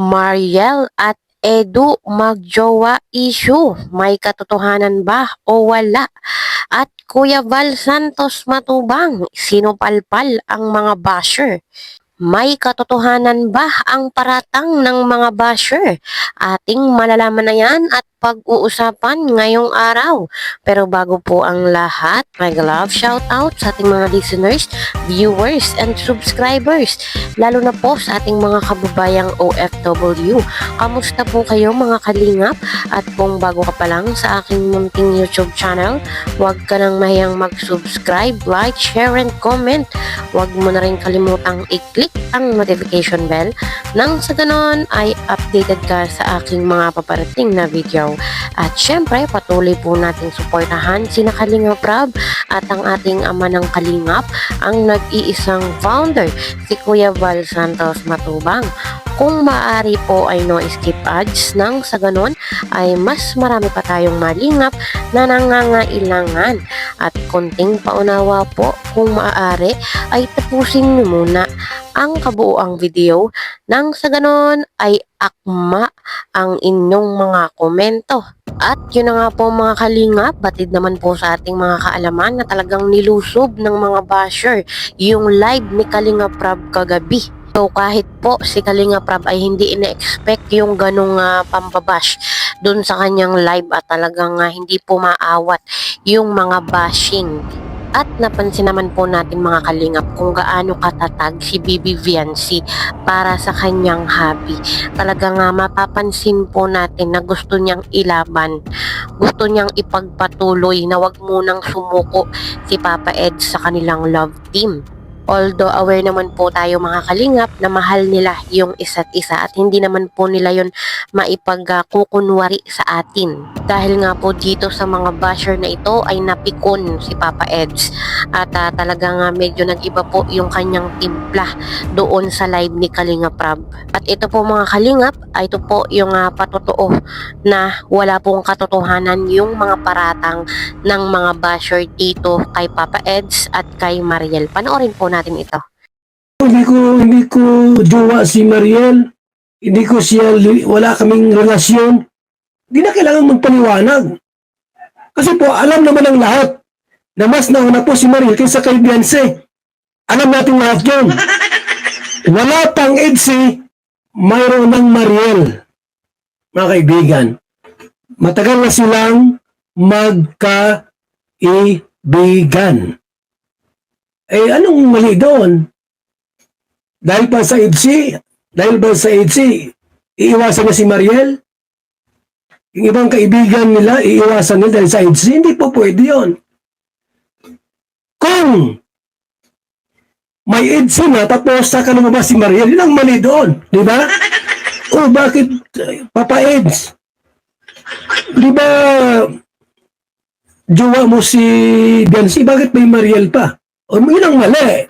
Mariel at Edu magjowa issue. May katotohanan ba o wala? At Kuya Val Santos matubang, sinupalpal ang mga basher. May katotohanan ba ang paratang ng mga basher? Ating malalaman na yan at pag-uusapan ngayong araw. Pero bago po ang lahat, mag-love shoutout sa ating mga listeners, viewers, and subscribers. Lalo na po sa ating mga kababayang OFW. Kamusta po kayo mga kalingap? At kung bago ka pa lang sa aking munting YouTube channel, huwag ka nang mahiyang mag-subscribe, like, share, and comment. Huwag mo na rin kalimutang i-click ang notification bell nang sa ganon ay updated ka sa aking mga paparating na video. At syempre, patuloy po nating suportahan sina Kalingap Rob at ang ating ama ng Kalingap, ang nag-iisang founder, si Kuya Val Santos Matubang. Kung maaari po ay no skip ads nang sa ganon ay mas marami pa tayong malingap na nangangailangan. At konting paunawa po, kung maaari ay tapusin nyo muna ang kabuuang video nang sa ganon ay akma ang inyong mga komento. At yun na nga po mga kalingap, batid naman po sa ating mga kaalaman na talagang nilusob ng mga basher yung live ni Kalingap Rob kagabi. So kahit po si Kalingap Rob ay hindi ina-expect yung ganong pambabash dun sa kanyang live at talagang hindi po maawat yung mga bashing. At napansin naman po natin mga kalingap kung gaano katatag si Bibi Viancy para sa kanyang hobby. Talagang mapapansin po natin na gusto niyang ilaban, gusto niyang ipagpatuloy na wag munang sumuko si Papa Ed sa kanilang love team. Although aware naman po tayo mga kalingap na mahal nila yung isa't isa at hindi naman po nila yun maipagkukunwari sa atin. Dahil nga po dito sa mga basher na ito ay napikon si Papa Eds at talagang medyo nag-iba po yung kanyang timpla doon sa live ni Kalingap Rob. At ito po mga kalingap, ay ito po yung patotoo na wala pong katotohanan yung mga paratang ng mga basher dito kay Papa Eds at kay Mariel. Panoorin po natin ito. Hindi ko jowa si Mariel. Hindi ko siya, wala kaming relasyon. Hindi na kailangan magpaliwanag. Kasi po, alam naman ng lahat na mas nauna po si Mariel kaysa kay Beyonce. Alam natin lahat yun. Wala pang EDSI, mayroon ng Mariel. Mga kaibigan, matagal na silang magkaibigan. Eh, anong mali doon? Dahil ba sa EDSI, iiwasan na si Mariel? Yung ibang kaibigan nila, iiwasan nila dahil sa EDSI? Hindi po pwede yun. Kung may EDSI na, tapos saka lumabas si Mariel, yun ang mali doon. Di ba? O bakit, Papa Eds? Di ba, jowa mo si Biancy, bakit may Mariel pa? O yun ang mali.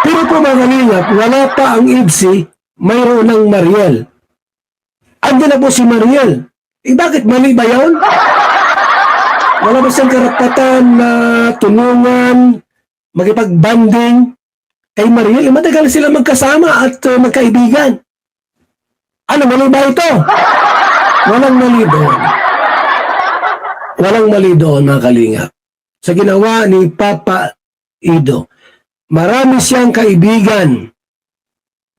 Pero po mga kalingap, wala pa ang EDSI, mayroon ng Mariel. Andiyan na po si Mariel. Eh bakit mali ba yun? Wala ba siyang karapatan na tulungan, magipag-banding kay Mariel? Eh matagal sila magkasama at magkaibigan. Ano, mali ba ito? Walang mali doon. Walang mali doon mga kalingap. Sa ginawa ni Papa Ido, marami siyang kaibigan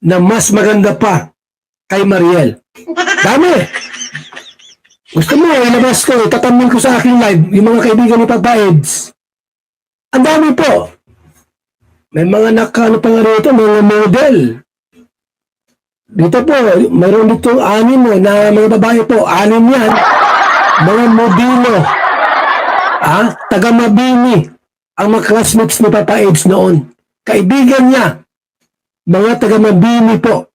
na mas maganda pa kay Mariel. Dami. Gusto mo, ilabas ko, tatamin ko sa aking live yung mga kaibigan ni Papa Eds. Ang dami po. May mga nakano pa nga rito, mga model. Dito po, mayroon dito 6 na mga babae po, 6 yan. Mga modelo. Taga Mabini. Ang mga classmates ni Papa Eds noon. Kaibigan niya. Mga taga Mabini po.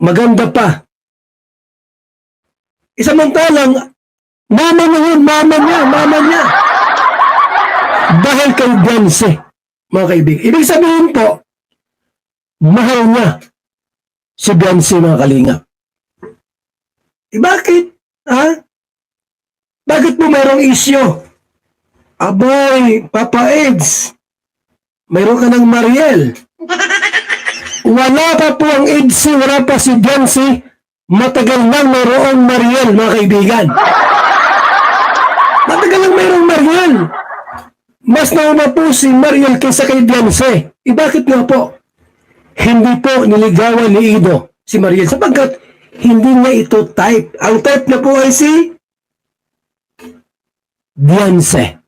Maganda pa. Isamantalang, mama niya. Dahil kay Beyonce, mga kaibigan. Ibig sabihin po, mahal niya si Beyonce, mga kalingap. Bakit? Bakit po mayroong isyo? Abay, Papa Eds, mayroon ka ng Mariel. Wala pa po ang EDSI, wala pa si Biancy. Matagal nang mayroong Mariel, mga kaibigan. Matagal nang mayroong Mariel. Mas nauna po si Mariel kaysa kay Biancy. Bakit nga po? Hindi po niligawan ni Ido si Mariel sapagkat hindi niya ito type. Ang type na po ay si Biancy.